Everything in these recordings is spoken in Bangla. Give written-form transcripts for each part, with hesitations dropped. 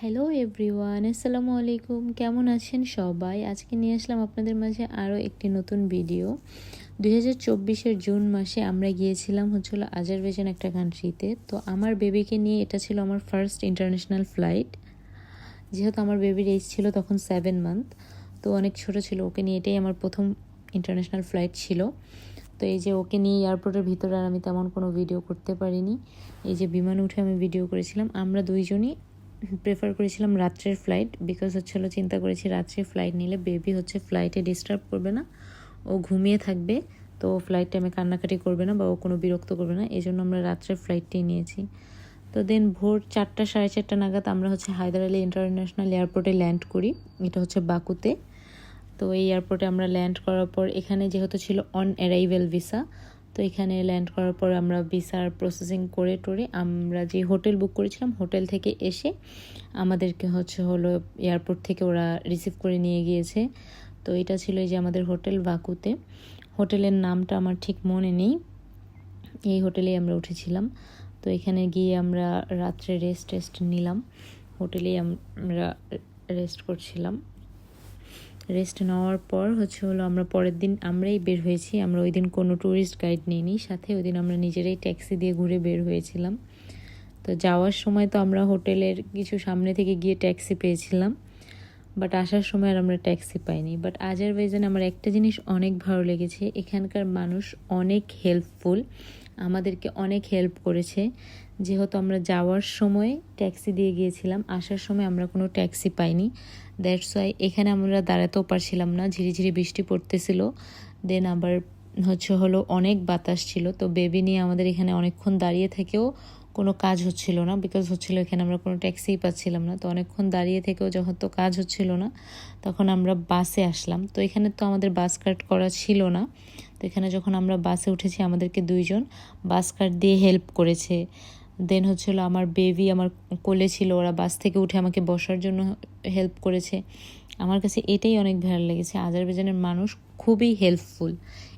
হ্যালো এভরিওয়ান, আসসালামু আলাইকুম। কেমন আছেন সবাই? আজকে নিয়ে আসলাম আপনাদের মাঝে আরও একটি নতুন ভিডিও। 2024-এর জুন মাসে আমরা গিয়েছিলাম আজারবাইজান একটা কান্ট্রিতে। তো আমার বেবিকে নিয়ে এটা ছিল আমার ফার্স্ট ইন্টারন্যাশনাল ফ্লাইট। যেহেতু আমার বেবির এজ ছিল তখন 7 মান্থ, তো অনেক ছোট ছিল। ওকে নিয়ে এটাই আমার প্রথম ইন্টারন্যাশনাল ফ্লাইট ছিল। তো এই যে ওকে নিয়ে এয়ারপোর্টের ভিতরে আর আমি তেমন কোনো ভিডিও করতে পারিনি। এই যে বিমানে উঠে আমি ভিডিও করেছিলাম। আমরা দুইজনই প্রেফার করেছিলাম রাত্রের ফ্লাইট, বিকজ চিন্তা করেছি রাত্রে ফ্লাইট নিলে বেবি ফ্লাইটে ডিস্টার্ব করবে না, ও ঘুমিয়ে থাকবে, তো ফ্লাইট টাইমে কান্নাকাটি করবে না বা ও কোনো বিরক্ত করবে না। এই জন্য আমরা রাত্রের ফ্লাইটটাই নিয়েছি। তো দেন ভোর 4টা সাড়ে 4টা নাগাদ আমরা হায়দার আলী ইন্টারন্যাশনাল এয়ারপোর্টে ল্যান্ড করি। এটা বাকুতে। তো এই এয়ারপোর্টে আমরা ল্যান্ড করার পর এখানে যেহেতু ছিল অন অ্যারাইভেল ভিসা, তো এখানে ল্যান্ড করার পর আমরা ভিসার প্রসেসিং করে টোরে আমরা যে হোটেল বুক করেছিলাম, হোটেল থেকে এসে আমাদেরকে এয়ারপোর্ট থেকে ওরা রিসিভ করে নিয়ে গিয়েছে। তো এটা ছিল এই যে আমাদের হোটেল বাকুতে। হোটেলের নামটা আমার ঠিক মনে নেই। এই হোটেলেই আমরা উঠেছিলাম। তো এখানে গিয়ে আমরা রাত্রে রেস্ট নিলাম। হোটেলেই আমরা রেস্ট করছিলাম। রেস্ট নেওয়ার পর আমরা পরের দিন আমরাই বের হয়েছি। আমরা ওই দিন কোনো ট্যুরিস্ট গাইড নিইনি সাথে। ওই দিন আমরা নিজেরাই ট্যাক্সি দিয়ে ঘুরে বের হয়েছিলাম। তো যাওয়ার সময় তো আমরা হোটেলের কিছু সামনে থেকে গিয়ে ট্যাক্সি পেয়েছিলাম, বাট আসার সময় আর আমরা ট্যাক্সি পাইনি। বাট আজারবাইজানে আমার একটা জিনিস অনেক ভালো লেগেছে, এখানকার মানুষ অনেক হেল্পফুল, আমাদেরকে অনেক হেল্প করেছে। যেহেতু আমরা যাওয়ার সময় ট্যাক্সি দিয়ে গিয়েছিলাম, আসার সময় আমরা কোনো ট্যাক্সি পাইনি। দ্যাটস ওয়াই এখানে আমরা দাঁড়াতেও পারছিলাম না, ঝিরিঝিরি বৃষ্টি পড়তেছিল। দেন আবার অনেক বাতাস ছিল। তো বেবি নিয়ে আমাদের এখানে অনেকক্ষণ দাঁড়িয়ে থেকেও কোনো কাজ হচ্ছিল না, বিকজ এখানে আমরা কোনো ট্যাক্সিই পাচ্ছিলাম না। তো অনেকক্ষণ দাঁড়িয়ে থেকেও যখন তো কাজ হচ্ছিল না, তখন আমরা বাসে আসলাম। তো এখানে তো আমাদের বাস কার্ড করা ছিল না। তো এখানে যখন আমরা বাসে উঠেছি, আমাদেরকে দুইজন বাস কার্ড দিয়ে হেল্প করেছে। দেন আমার বেবি আমার কোলে ছিল, ওরা বাস থেকে উঠে আমাকে বসার জন্য হেল্প করেছে। আমার কাছে এটাই অনেক ভালো লেগেছে, আজারবাইজানের মানুষ খুবই হেল্পফুল।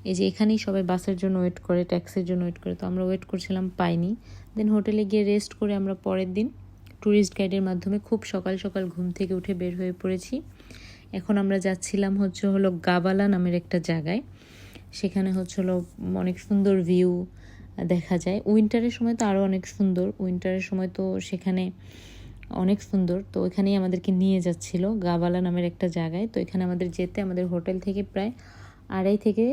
এই যে এখানেই সবাই বাসের জন্য ওয়েট করে, ট্যাক্সির জন্য ওয়েট করে। তো আমরা ওয়েট করছিলাম, পাইনি। দেন হোটেলে গিয়ে রেস্ট করে আমরা পরের দিন ট্যুরিস্ট গাইডের মাধ্যমে খুব সকাল সকাল ঘুম থেকে উঠে বের হয়ে পড়েছি। এখন আমরা যাচ্ছিলাম গাবালা নামের একটা জায়গায়। সেখানে অনেক সুন্দর ভিউ দেখা যায়। উইন্টারের সময় তো আরও অনেক সুন্দর, উইন্টারের সময় তো সেখানে অনেক সুন্দর। তো ওইখানেই আমাদেরকে নিয়ে যাচ্ছিল গাবালা নামের একটা জায়গায়। তো এখানে আমাদের যেতে আমাদের হোটেল থেকে প্রায় 2.5 থেকে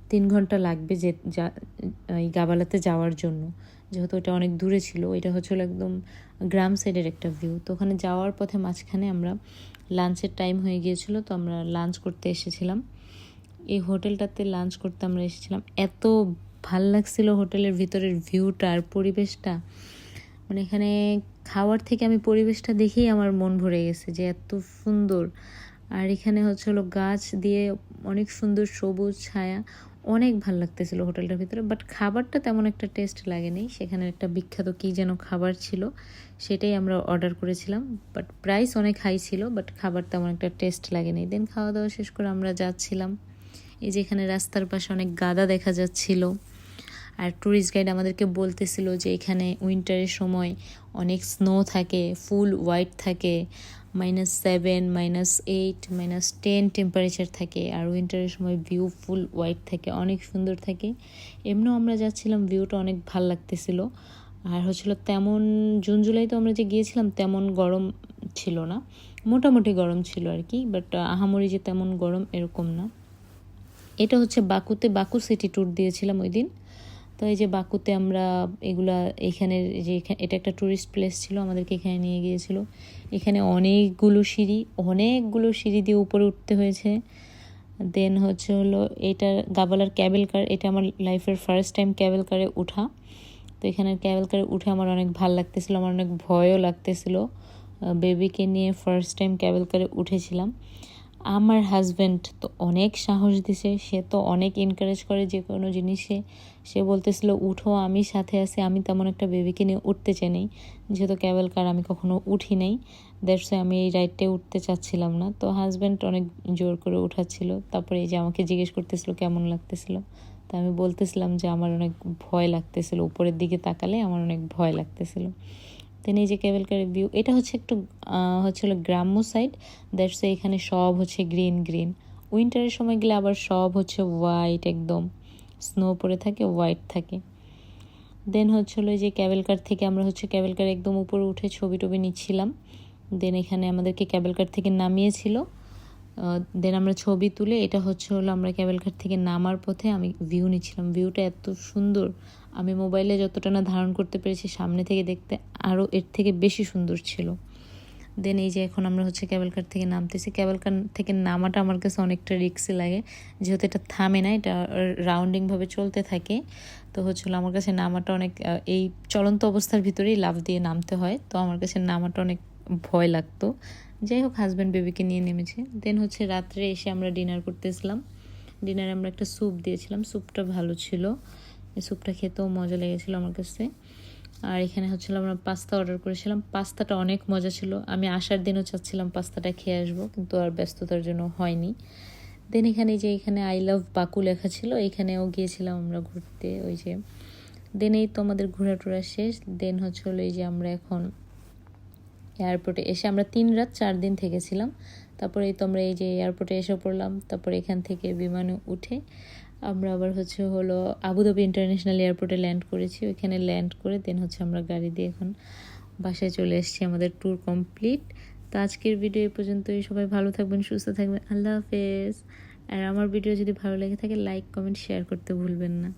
3 ঘন্টা লাগবে এই গাবালাতে যাওয়ার জন্য, যেহেতু ওটা অনেক দূরে ছিল। এটা একদম গ্রাম সাইডের একটা ভিউ। তো ওখানে যাওয়ার পথে মাঝখানে আমরা লাঞ্চের টাইম হয়ে গিয়েছিল, তো আমরা লাঞ্চ করতে এসেছিলাম। এই হোটেলটাতে লাঞ্চ করতে আমরা এসেছিলাম। এত ভাল লাগছিল হোটেলের ভিতরের ভিউটা আর পরিবেশটা, এখানে খাওয়ার থেকে আমি পরিবেশটা দেখেই আমার মন ভরে গেছে যে এত সুন্দর। আর এখানে গাছ দিয়ে অনেক সুন্দর সবুজ ছায়া, অনেক ভাল লাগতেছিল হোটেলটার ভিতরে। বাট খাবারটা তেমন একটা টেস্ট লাগেনি। সেখানে একটা বিখ্যাত কী যেন খাবার ছিল, সেটাই আমরা অর্ডার করেছিলাম। বাট প্রাইস অনেক হাই ছিল, বাট খাবার তেমন একটা টেস্ট লাগেনি। দেন খাওয়া দাওয়া শেষ করে আমরা যাচ্ছিলাম। এই যে এখানে রাস্তার পাশে অনেক গাদা দেখা যাচ্ছিল। আর ট্যুরিস্ট গাইড আমাদেরকে বলতেছিল যে এখানে উইন্টারের সময় অনেক স্নো থাকে, ফুল হোয়াইট থাকে, -7, -8, -10 টেম্পারেচার থাকে। আর উইন্টারের সময় ভিউ ফুল হোয়াইট থাকে, অনেক সুন্দর থাকে। এমনিও আমরা যাচ্ছিলাম, ভিউটা অনেক ভাল লাগতেছিল। আর তেমন জুন জুলাই তো আমরা যে গিয়েছিলাম তেমন গরম ছিল না, মোটামুটি গরম ছিল আর কি, বাট আহামরি যে তেমন গরম এরকম না। এটা বাকুতে, বাকু সিটি ট্যুর দিয়েছিলাম ওই দিন। তো এই যে বাকুতে আমরা এখানের যে এটা একটা ট্যুরিস্ট প্লেস ছিল, আমাদেরকে এখানে নিয়ে গিয়েছিল। এখানে অনেকগুলো সিঁড়ি দিয়ে উপরে উঠতে হয়েছে। দেন এটা গাবালার ক্যাবেল কার, এটা আমার লাইফের ফার্স্ট টাইম ক্যাবেল কারে উঠা। তো এখানে ক্যাবেল কারে উঠে আমার অনেক ভাল লাগতেছিল, আমার অনেক ভয়ও লাগতেছিল। বেবিকে নিয়ে ফার্স্ট টাইম ক্যাবেল কারে উঠেছিলাম। আমার হাজব্যান্ড তো অনেক সাহস দিছে, সে তো অনেক এনকারেজ করে যে কোনো জিনিসে। সে বলতেছিল উঠো, আমি সাথে আছি। আমি তেমন একটা বেবিকে নিয়ে উঠতে চাই নাই, যেহেতু ক্যাবেল কার আমি কখনো উঠি নাই। দ্যাটস আমি এই রাইডটায় উঠতে চাচ্ছিলাম না। তো হাজব্যান্ড অনেক জোর করে উঠাচ্ছিল। তারপরে এই যে আমাকে জিজ্ঞেস করতেছিল কেমন লাগতেছিল। তো আমি বলতেছিলাম যে আমার অনেক ভয় লাগতেছিল, উপরের দিকে তাকালে আমার অনেক ভয় লাগতেছিল। দেন এই যে কেবল কারের ভিউ, এটা হচ্ছে একটু হচ্ছে হলো গ্রাম্য সাইড, দ্যাটস এখানে সব হচ্ছে গ্রিন গ্রিন। উইন্টারের সময় গেলে আবার সব হচ্ছে হোয়াইট, একদম স্নো পড়ে থাকে, হোয়াইট থাকে। দেন হচ্ছে হলো যে ক্যাবেল কার থেকে আমরা হচ্ছে ক্যাবেল কার একদম উপরে উঠে ছবি টবি নিচ্ছিলাম। দেন এখানে আমাদেরকে ক্যাবেল কার থেকে নামিয়েছিল। দেন আমরা ছবি তুলে, এটা হচ্ছে হলো আমরা ক্যাবেল কার থেকে নামার পথে আমি ভিউ নিচ্ছিলাম। ভিউটা এত সুন্দর, আমি মোবাইলে যতটা না ধারণ করতে পেরেছি, সামনে থেকে দেখতে আরও এর থেকে বেশি সুন্দর ছিল। দেন এই যে এখন আমরা হচ্ছে ক্যাবেল কার থেকে নামতেছি। ক্যাবেল কার থেকে নামাটা আমার কাছে অনেকটা রিস্কি লাগে, যেহেতু এটা থামে না, এটা রাউন্ডিংভাবে চলতে থাকে। তো হচ্ছিলো আমার কাছে নামাটা অনেক, এই চলন্ত অবস্থার ভিতরেই লাফ দিয়ে নামতে হয়, তো আমার কাছে নামাটা অনেক ভয় লাগতো। যাই হোক, হাজব্যান্ড বেবিকে নিয়ে নেমেছে। দেন হচ্ছে রাত্রে এসে আমরা ডিনার করতেছিলাম। ডিনারে আমরা একটা স্যুপ দিয়েছিলাম, স্যুপটা ভালো ছিল, এই স্যুপটা খেতেও মজা লেগেছিলো আমার কাছে। আর এখানে হচ্ছিল আমরা পাস্তা অর্ডার করেছিলাম, পাস্তাটা অনেক মজা ছিল। আমি আসার দিনও চাচ্ছিলাম পাস্তাটা খেয়ে আসবো, কিন্তু আর ব্যস্ততার জন্য হয়নি। দেন এখানে যে এখানে আই লাভ বাকু লেখা ছিল, এখানেও গিয়েছিলাম আমরা ঘুরতে, ওই যে। দেন এই তো আমাদের ঘোরা টোরা শেষ। দেন হচ্ছে হলো এই যে আমরা এখন এয়ারপোর্টে এসে, আমরা 3 রাত 4 দিন থেকেছিলাম। তারপরে এই তো আমরা এই যে এয়ারপোর্টে এসে পড়লাম। তারপরে এখান থেকে বিমানে উঠে আমরা আবার হচ্ছে হলো আবুধাবি ইন্টারন্যাশনাল এয়ারপোর্টে ল্যান্ড করেছি। ওইখানে ল্যান্ড করে দেন হচ্ছে আমরা গাড়ি দিয়ে এখন বাসায় চলে এসেছি। আমাদের ট্যুর কমপ্লিট। তো আজকের ভিডিও এই পর্যন্তই। সবাই ভালো থাকবেন, সুস্থ থাকবেন, আল্লাহ হাফেজ। আর আমার ভিডিও যদি ভালো লেগে থাকে, লাইক কমেন্ট শেয়ার করতে ভুলবেন না।